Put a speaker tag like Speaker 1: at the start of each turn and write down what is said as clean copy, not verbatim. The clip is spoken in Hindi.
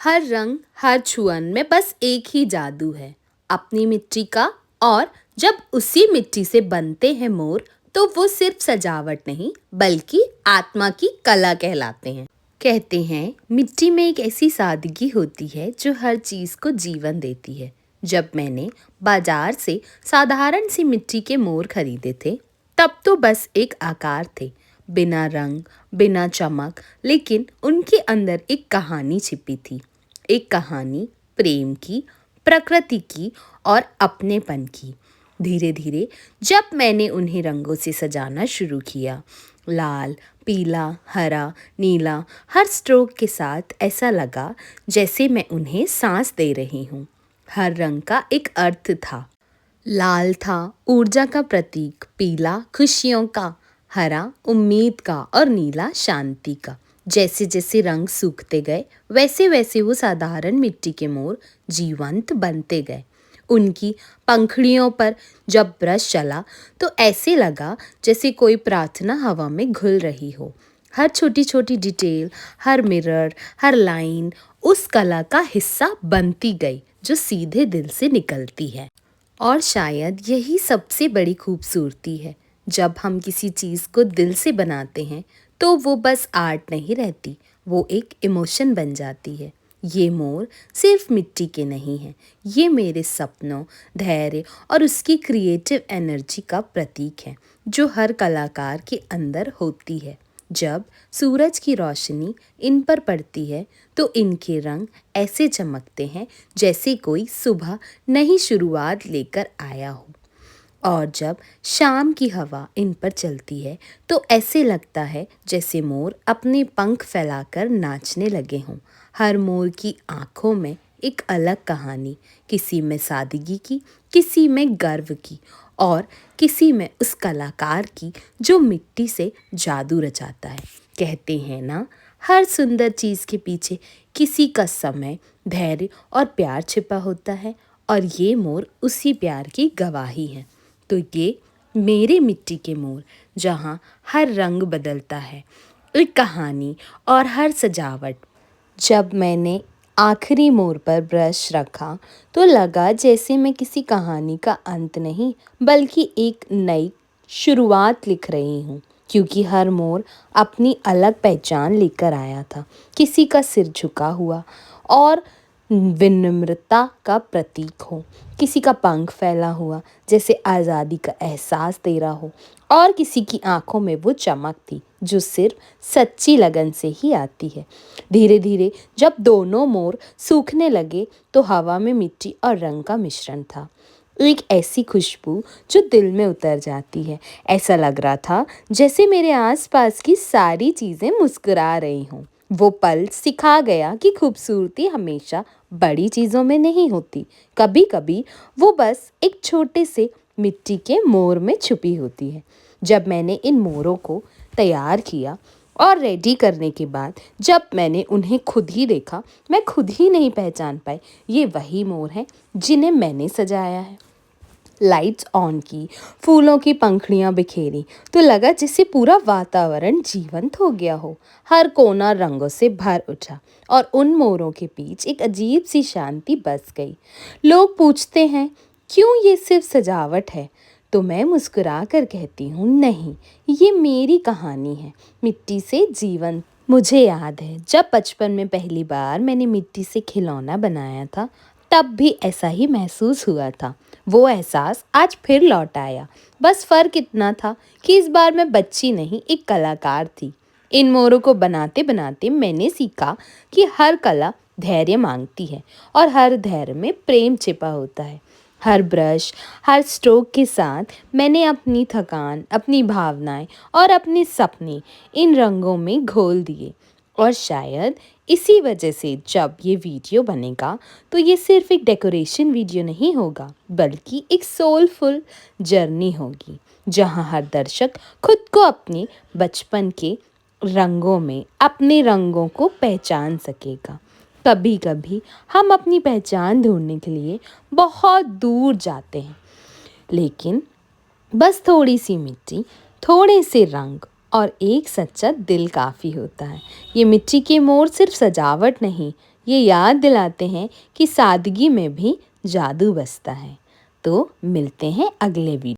Speaker 1: हर रंग हर छुअन में बस एक ही जादू है, अपनी मिट्टी का। और जब उसी मिट्टी से बनते हैं मोर, तो वो सिर्फ सजावट नहीं बल्कि आत्मा की कला कहलाते हैं। कहते हैं मिट्टी में एक ऐसी सादगी होती है जो हर चीज को जीवन देती है। जब मैंने बाजार से साधारण सी मिट्टी के मोर खरीदे थे, तब तो बस एक आकार थे, बिना रंग, बिना चमक, लेकिन उनके अंदर एक कहानी छिपी थी। एक कहानी प्रेम की, प्रकृति की और अपनेपन की। धीरे धीरे जब मैंने उन्हें रंगों से सजाना शुरू किया, लाल, पीला, हरा, नीला, हर स्ट्रोक के साथ ऐसा लगा जैसे मैं उन्हें सांस दे रही हूँ। हर रंग का एक अर्थ था। लाल था ऊर्जा का प्रतीक, पीला खुशियों का, हरा उम्मीद का और नीला शांति का। जैसे जैसे रंग सूखते गए, वैसे वैसे वो साधारण मिट्टी के मोर जीवंत बनते गए। उनकी पंखुड़ियों पर जब ब्रश चला, तो ऐसे लगा जैसे कोई प्रार्थना हवा में घुल रही हो। हर छोटी छोटी डिटेल, हर मिरर, हर लाइन उस कला का हिस्सा बनती गई, जो सीधे दिल से निकलती है। और शायद यही सबसे बड़ी खूबसूरती है। जब हम किसी चीज़ को दिल से बनाते हैं, तो वो बस आर्ट नहीं रहती, वो एक इमोशन बन जाती है। ये मोर सिर्फ मिट्टी के नहीं हैं, ये मेरे सपनों, धैर्य और उसकी क्रिएटिव एनर्जी का प्रतीक है, जो हर कलाकार के अंदर होती है। जब सूरज की रोशनी इन पर पड़ती है, तो इनके रंग ऐसे चमकते हैं जैसे कोई सुबह नई शुरुआत लेकर आया हो। और जब शाम की हवा इन पर चलती है, तो ऐसे लगता है जैसे मोर अपने पंख फैलाकर नाचने लगे हों। हर मोर की आँखों में एक अलग कहानी, किसी में सादगी की, किसी में गर्व की और किसी में उस कलाकार की जो मिट्टी से जादू रचाता है। कहते हैं ना, हर सुंदर चीज़ के पीछे किसी का समय, धैर्य और प्यार छिपा होता है, और ये मोर उसी प्यार की गवाही है। तो ये मेरे मिट्टी के मोर, जहाँ हर रंग बदलता है, एक कहानी और हर सजावट। जब मैंने आखिरी मोर पर ब्रश रखा, तो लगा जैसे मैं किसी कहानी का अंत नहीं बल्कि एक नई शुरुआत लिख रही हूँ। क्योंकि हर मोर अपनी अलग पहचान लेकर आया था। किसी का सिर झुका हुआ और विनम्रता का प्रतीक हो, किसी का पंख फैला हुआ जैसे आज़ादी का एहसास दे रहा हो, और किसी की आंखों में वो चमक थी जो सिर्फ सच्ची लगन से ही आती है। धीरे धीरे जब दोनों मोर सूखने लगे, तो हवा में मिट्टी और रंग का मिश्रण था। एक ऐसी खुशबू जो दिल में उतर जाती है। ऐसा लग रहा था जैसे मेरे आसपास की सारी चीज़ें मुस्कुरा रही हों। वो पल सिखा गया कि खूबसूरती हमेशा बड़ी चीज़ों में नहीं होती, कभी कभी वो बस एक छोटे से मिट्टी के मोर में छुपी होती है। जब मैंने इन मोरों को तैयार किया और रेडी करने के बाद जब मैंने उन्हें खुद ही देखा, मैं खुद ही नहीं पहचान पाई ये वही मोर हैं जिन्हें मैंने सजाया है। लाइट्स ऑन की, फूलों की पंखुड़ियाँ बिखेरी, तो लगा जैसे पूरा वातावरण जीवंत हो गया हो। हर कोना रंगों से भर उठा और उन मोरों के बीच एक अजीब सी शांति बस गई। लोग पूछते हैं क्यों ये सिर्फ सजावट है, तो मैं मुस्कुरा कर कहती हूँ नहीं, ये मेरी कहानी है, मिट्टी से जीवन। मुझे याद है जब बचपन में पहली बार मैंने मिट्टी से खिलौना बनाया था, तब भी ऐसा ही महसूस हुआ था। वो एहसास आज फिर लौट आया। बस फ़र्क इतना था कि इस बार मैं बच्ची नहीं, एक कलाकार थी। इन मोरों को बनाते बनाते मैंने सीखा कि हर कला धैर्य मांगती है, और हर धैर्य में प्रेम छिपा होता है। हर ब्रश, हर स्ट्रोक के साथ मैंने अपनी थकान, अपनी भावनाएं और अपने सपने इन रंगों में घोल दिए। और शायद इसी वजह से जब ये वीडियो बनेगा, तो ये सिर्फ एक डेकोरेशन वीडियो नहीं होगा, बल्कि एक सोलफुल जर्नी होगी, जहाँ हर दर्शक खुद को अपने बचपन के रंगों में, अपने रंगों को पहचान सकेगा। कभी कभी हम अपनी पहचान ढूंढने के लिए बहुत दूर जाते हैं, लेकिन बस थोड़ी सी मिट्टी, थोड़े से रंग और एक सच्चा दिल काफ़ी होता है। ये मिट्टी के मोर सिर्फ सजावट नहीं, ये याद दिलाते हैं कि सादगी में भी जादू बसता है। तो मिलते हैं अगले वीडियो